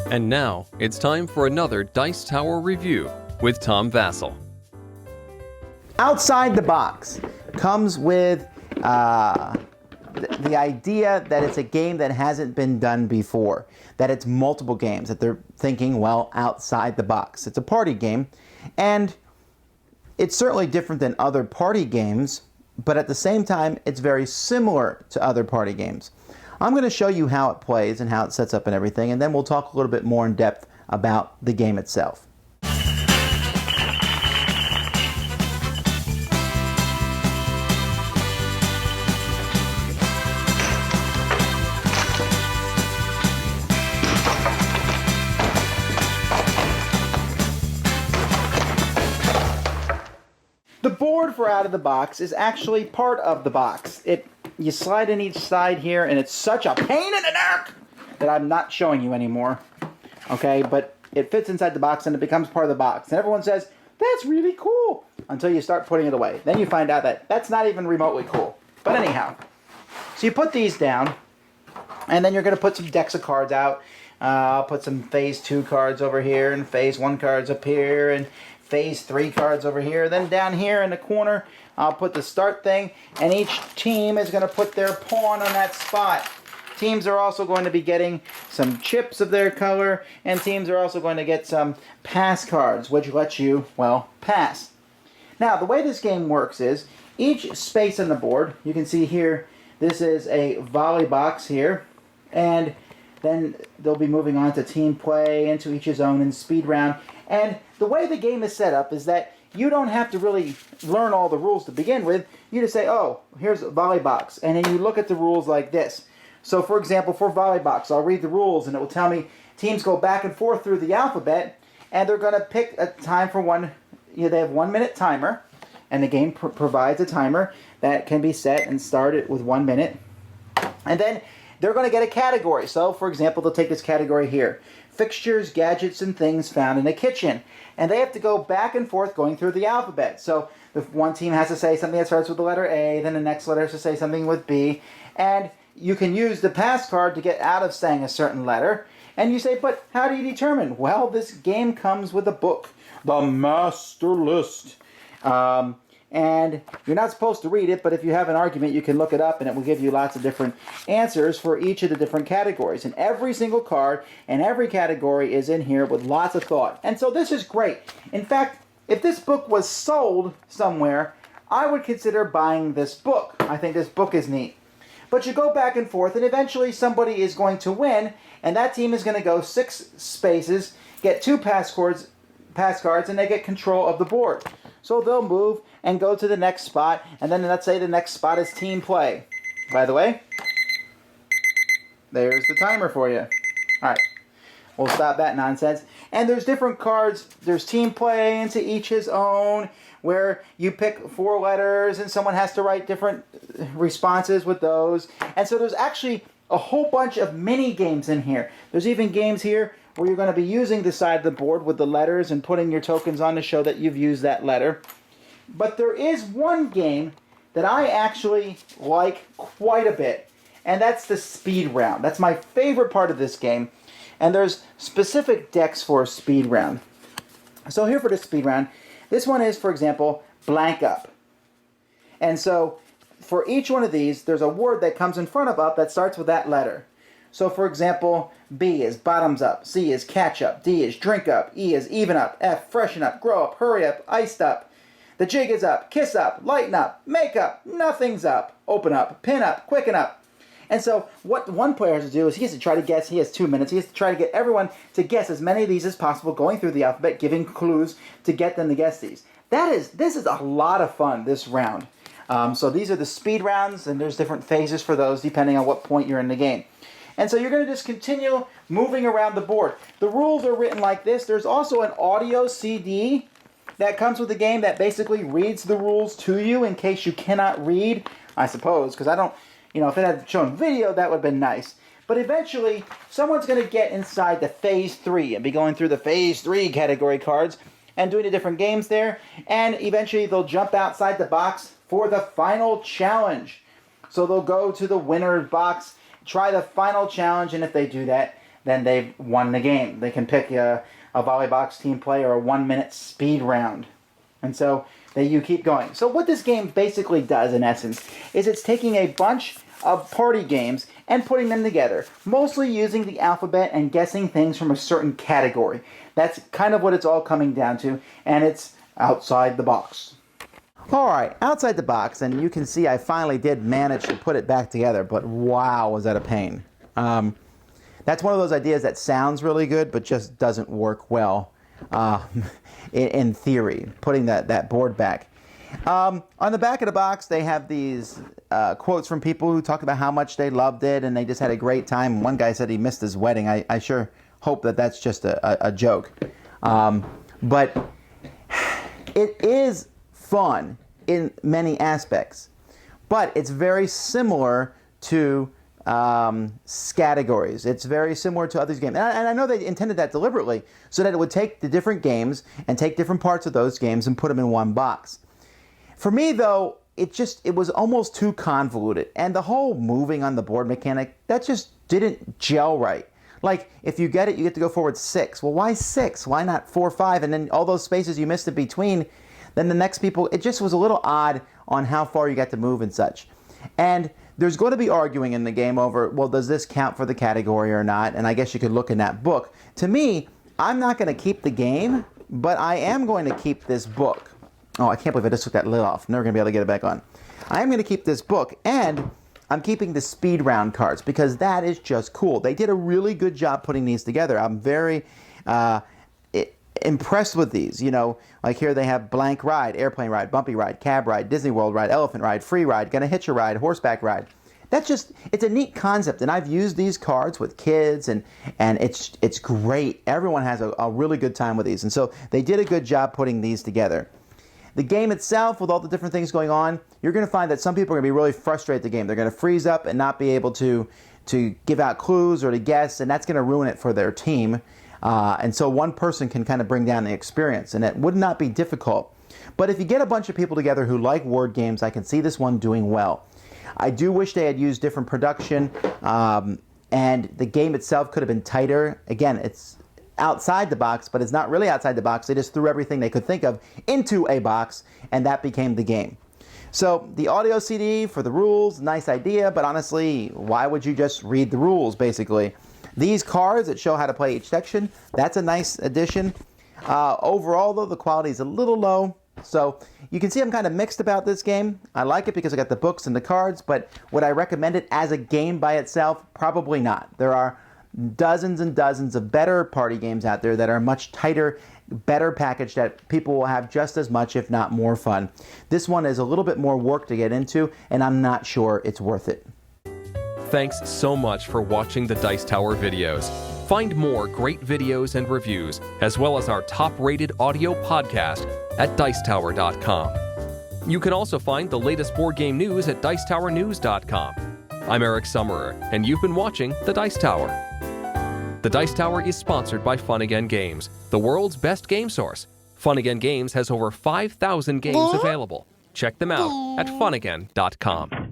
And now, it's time for another Dice Tower review with Tom Vasel. Outside the Box comes with the idea that it's a game that hasn't been done before, that it's multiple games, that they're thinking, well, outside the box. It's a party game, and it's certainly different than other party games, but at the same time, it's very similar to other party games. I'm going to show you how it plays and how it sets up and everything, and then we'll talk a little bit more in depth about the game itself. The board for Out of the Box is actually part of the box. You slide in each side here, and it's such a pain in the neck that I'm not showing you anymore. Okay, but it fits inside the box, and it becomes part of the box. And everyone says, that's really cool, until you start putting it away. Then you find out that that's not even remotely cool. But anyhow, so you put these down, and then you're going to put some decks of cards out. I'll put some Phase 2 cards over here, and Phase 1 cards up here, and Phase 3 cards over here. Then down here in the corner, I'll put the start thing, and each team is going to put their pawn on that spot. Teams are also going to be getting some chips of their color, and teams are also going to get some pass cards, which let you, well, pass. Now, the way this game works is, each space on the board, you can see here, this is a volley box here, and then they'll be moving on to team play, into each his own, and speed round. And the way the game is set up is that you don't have to really learn all the rules to begin with. You just say, oh, here's a volley box. And then you look at the rules like this. So, for example, for volley box, I'll read the rules, and it will tell me teams go back and forth through the alphabet, and they're going to pick a time for one. They have 1 minute timer, and the game provides a timer that can be set and started with 1 minute. And then they're going to get a category. So, for example, they'll take this category here. Fixtures, gadgets, and things found in a kitchen. And they have to go back and forth going through the alphabet. So if one team has to say something that starts with the letter A, then the next letter has to say something with B. And you can use the pass card to get out of saying a certain letter. And you say, but how do you determine? Well, this game comes with a book, the Master List. And you're not supposed to read it, but if you have an argument, you can look it up, and it will give you lots of different answers for each of the different categories. And every single card and every category is in here with lots of thought. And so this is great. In fact, if this book was sold somewhere, I would consider buying this book. I think this book is neat. But you go back and forth, and eventually somebody is going to win, and that team is going to go 6 spaces, get 2 pass cards, and they get control of the board. So they'll move and go to the next spot, and then let's say the next spot is team play. By the way, there's the timer for you. All right, we'll stop that nonsense. And there's different cards. There's team play, and to each his own, where you pick 4 letters, and someone has to write different responses with those. And so there's actually a whole bunch of mini games in here. There's even games here where you're going to be using the side of the board with the letters and putting your tokens on to show that you've used that letter. But there is one game that I actually like quite a bit, and that's the speed round. That's my favorite part of this game, and there's specific decks for a speed round. So here for the speed round, this one is, for example, blank up. And so for each one of these, there's a word that comes in front of up that starts with that letter. So, for example, B is bottoms up, C is catch up, D is drink up, E is even up, F freshen up, grow up, hurry up, iced up. The jig is up, kiss up, lighten up, make up, nothing's up, open up, pin up, quicken up. And so what one player has to do is he has to try to guess, he has 2 minutes, he has to try to get everyone to guess as many of these as possible, going through the alphabet, giving clues to get them to guess these. This is a lot of fun, this round. So these are the speed rounds, and there's different phases for those depending on what point you're in the game. And so you're going to just continue moving around the board. The rules are written like this. There's also an audio CD that comes with the game that basically reads the rules to you in case you cannot read, I suppose, because I don't, if it had shown video, that would have been nice. But eventually, someone's going to get inside the Phase 3 and be going through the Phase 3 category cards and doing the different games there. And eventually, they'll jump outside the box for the final challenge. So they'll go to the winner's box, try the final challenge, and if they do that, then they've won the game. They can pick a volleybox team play or a 1-minute speed round. And so you keep going. So what this game basically does, in essence, is it's taking a bunch of party games and putting them together, mostly using the alphabet and guessing things from a certain category. That's kind of what it's all coming down to, and it's outside the box. Alright, outside the box, and you can see I finally did manage to put it back together, but wow, was that a pain. That's one of those ideas that sounds really good, but just doesn't work well in theory, putting that board back. On the back of the box, they have these quotes from people who talked about how much they loved it, and they just had a great time. One guy said he missed his wedding. I sure hope that that's just a joke. But it is fun in many aspects, but it's very similar to categories. It's very similar to other games, and I know they intended that deliberately so that it would take the different games and take different parts of those games and put them in one box. For me, though, it was almost too convoluted, and the whole moving on the board mechanic, that just didn't gel right. Like, if you get it, you get to go forward 6. Well, why 6? Why not 4, 5? And then all those spaces you missed in between, then the next people, it just was a little odd on how far you got to move and such. And there's going to be arguing in the game over, well, does this count for the category or not? And I guess you could look in that book. To me, I'm not going to keep the game, but I am going to keep this book. Oh, I can't believe I just took that lid off. Never going to be able to get it back on. I am going to keep this book, and I'm keeping the speed round cards because that is just cool. They did a really good job putting these together. I'm very impressed with these. You know, like here they have blank ride, airplane ride, bumpy ride, cab ride, Disney World ride, elephant ride, free ride, gonna hitch a ride, horseback ride. It's a neat concept, and I've used these cards with kids, and it's great. Everyone has a really good time with these, and so they did a good job putting these together. The game itself, with all the different things going on, you're going to find that some people are going to be really frustrated with the game. They're going to freeze up and not be able to give out clues or to guess, and that's going to ruin it for their team. And so one person can kind of bring down the experience, and it would not be difficult. But if you get a bunch of people together who like word games, I can see this one doing well. I do wish they had used different production, and the game itself could have been tighter. Again, it's outside the box, but it's not really outside the box. They just threw everything they could think of into a box, and that became the game. So the audio CD for the rules, nice idea, but honestly, why would you just read the rules, basically? These cards that show how to play each section, that's a nice addition. Overall, though, the quality is a little low. So you can see I'm kind of mixed about this game. I like it because I got the books and the cards, but would I recommend it as a game by itself? Probably not. There are dozens and dozens of better party games out there that are much tighter, better packaged, that people will have just as much, if not more fun. This one is a little bit more work to get into, and I'm not sure it's worth it. Thanks so much for watching the Dice Tower videos. Find more great videos and reviews, as well as our top-rated audio podcast at Dicetower.com. You can also find the latest board game news at Dicetowernews.com. I'm Eric Summerer, and you've been watching The Dice Tower. The Dice Tower is sponsored by Fun Again Games, the world's best game source. Fun Again Games has over 5,000 games available. Check them out at funagain.com.